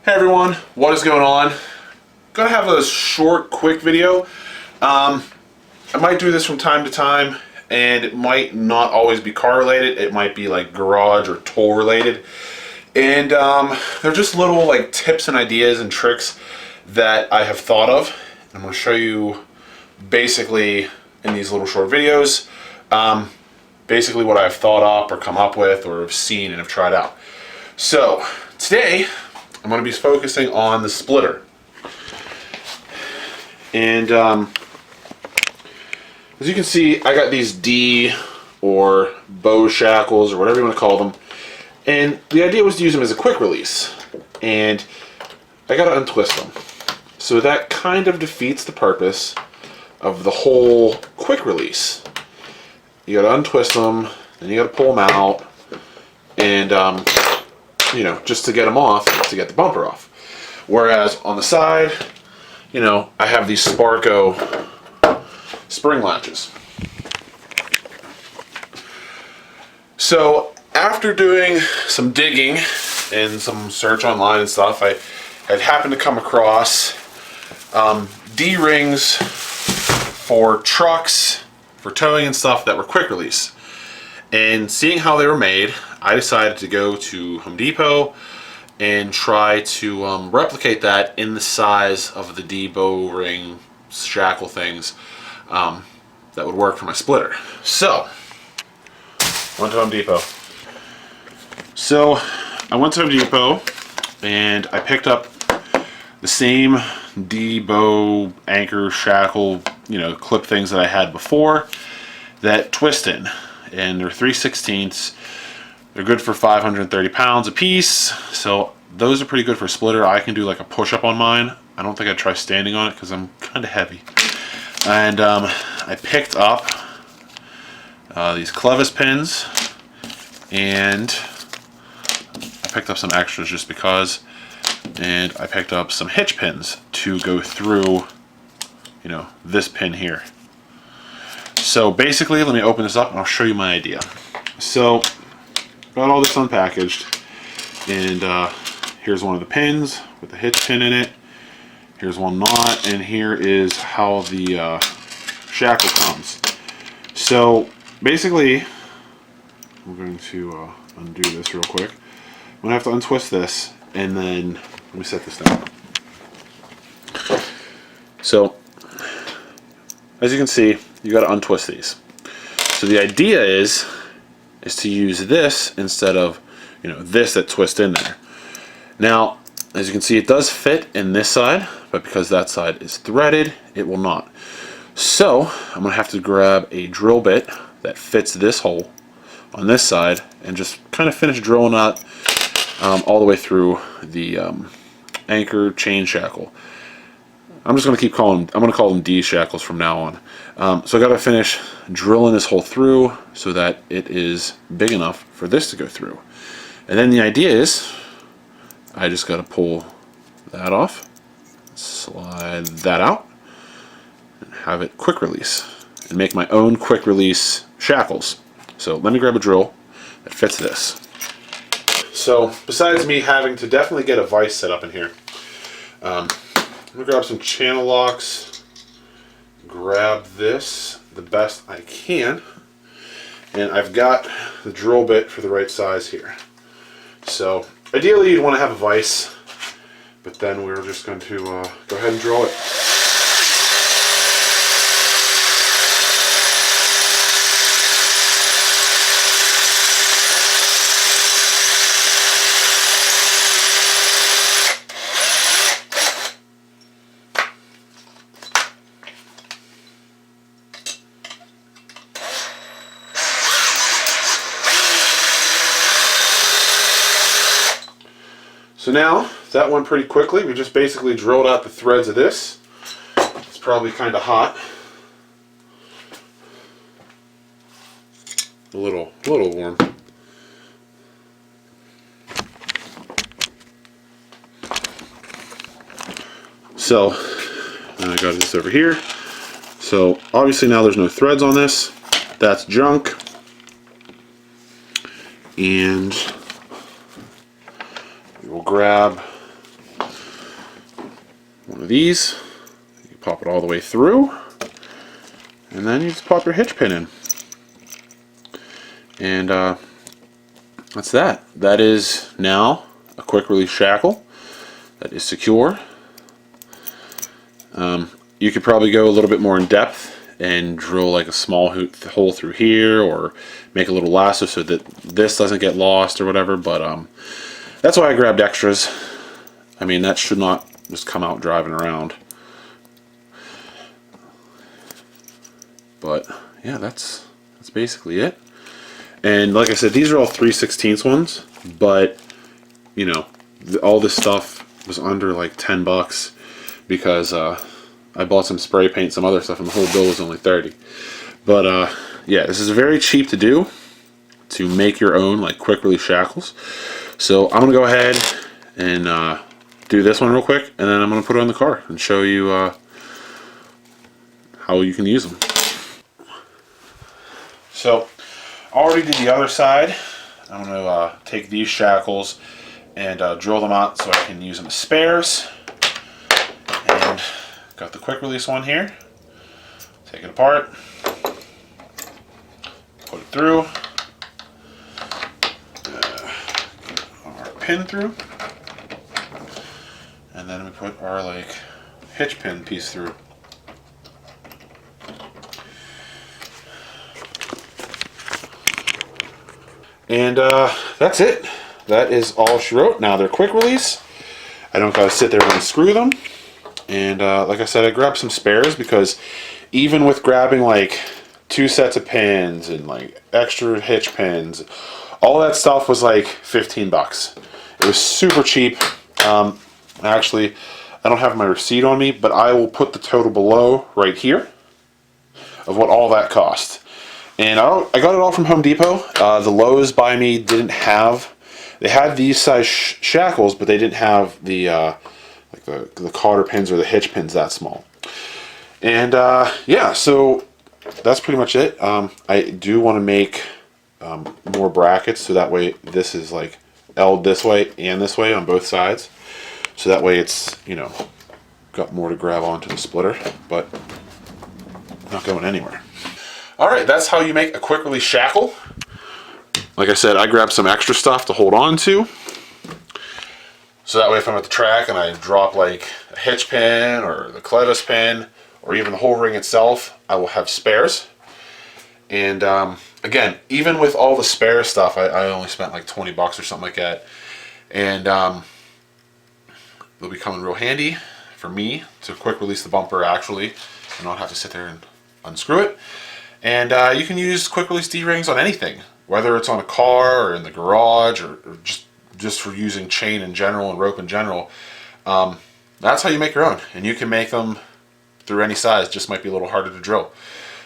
Hey everyone, what is going on? Gonna have a short, quick video. I might do this from time to time, and it might not always be car related. It might be like garage or tool related. And they're just little like tips and ideas and tricks that I have thought of. I'm gonna show you basically in these little short videos, basically what I've thought up or come up with or have seen and have tried out. So today, I'm going to be focusing on the splitter. And as you can see, I got these D or bow shackles or whatever you want to call them. And the idea was to use them as a quick release. And I got to untwist them. So that kind of defeats the purpose of the whole quick release. You got to untwist them, then you got to pull them out. And you know, just to get them off, to get the bumper off. Whereas on the side, you know, I have these Sparco spring latches. So after doing some digging and some search online and stuff, I had happened to come across D-rings for trucks, for towing and stuff that were quick release. And seeing how they were made, I decided to go to Home Depot and try to replicate that in the size of the D-bow ring shackle things that would work for my splitter. So, went to Home Depot. So, I went to Home Depot and I picked up the same D-bow anchor shackle, you know, clip things that I had before that twist in. And they're 3/16. They're good for 530 pounds a piece, so those are pretty good for a splitter. I can do like a push-up on mine. I don't think I'd try standing on it because I'm kind of heavy. And I picked up these clevis pins, and I picked up some extras just because, and I picked up some hitch pins to go through, you know, this pin here. So basically, let me open this up and I'll show you my idea. So, got all this unpackaged, and here's one of the pins with the hitch pin in it. Here's one knot, and here is how the shackle comes. So basically, I'm going to undo this real quick. I'm going to have to untwist this, and then let me set this down. So, as you can see, you got to untwist these. So the idea is to use this instead of, you know, this that twists in there. Now, as you can see, it does fit in this side, but because that side is threaded, it will not. So I'm gonna have to grab a drill bit that fits this hole on this side and just kind of finish drilling that all the way through the anchor chain shackle. I'm just going to keep calling them, I'm going to call them D shackles from now on. So I got to finish drilling this hole through so that it is big enough for this to go through. And then the idea is, I just got to pull that off, slide that out, and have it quick release, and make my own quick release shackles. So let me grab a drill that fits this. So besides me having to definitely get a vise set up in here, I'm going to grab some channel locks, grab this the best I can, and I've got the drill bit for the right size here. So ideally you'd want to have a vise, but then we're just going to go ahead and drill it. So now, that went pretty quickly. We just basically drilled out the threads of this. It's probably kind of hot. A little warm. So, and I got this over here. So, obviously now there's no threads on this. That's junk. And we will grab one of these. You pop it all the way through, and then you just pop your hitch pin in. And that's that. That is now a quick release shackle that is secure. You could probably go a little bit more in depth and drill like a small hole through here, or make a little lasso so that this doesn't get lost or whatever, but that's why I grabbed extras. I mean, that should not just come out driving around. But yeah, that's basically it. And like I said, these are all 3/16 ones, but you know, all this stuff was under like 10 bucks because I bought some spray paint, some other stuff, and the whole bill was only 30. But yeah, this is very cheap to do, to make your own like quick release shackles. So I'm gonna go ahead and do this one real quick, and then I'm gonna put it on the car and show you how you can use them. So I already did the other side. I'm gonna take these shackles and drill them out so I can use them as spares. And got the quick release one here. Take it apart, put it through, our pin through, and then we put our like hitch pin piece through. And that's it. That is all she wrote. Now they're quick release. I don't gotta sit there and unscrew them. And like I said, I grabbed some spares because even with grabbing like 2 sets of pins and like extra hitch pins, all that stuff was like 15 bucks. It was super cheap. Actually, I don't have my receipt on me, but I will put the total below right here of what all that cost. And I got it all from Home Depot. The Lowe's by me didn't have, they had these size shackles, but they didn't have the like the cotter pins or the hitch pins that small. And yeah, so that's pretty much it. I do want to make more brackets, so that way this is like L'd this way and this way on both sides. So that way it's, you know, got more to grab onto the splitter, but not going anywhere. Alright, that's how you make a quick release shackle. Like I said, I grabbed some extra stuff to hold on to. So that way if I'm at the track and I drop like a hitch pin or the clevis pin or even the whole ring itself, I will have spares. And again, even with all the spare stuff, I only spent like 20 bucks or something like that. And they'll be coming real handy for me to quick release the bumper actually, and not have to sit there and unscrew it. And you can use quick release D-rings on anything, whether it's on a car or in the garage or just for using chain in general and rope in general. That's how you make your own, and you can make them through any size. Just might be a little harder to drill.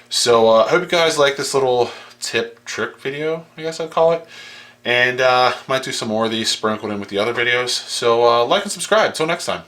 So I hope you guys like this little tip trick video, I guess I'd call it. And might do some more of these sprinkled in with the other videos. So like and subscribe. Until next time.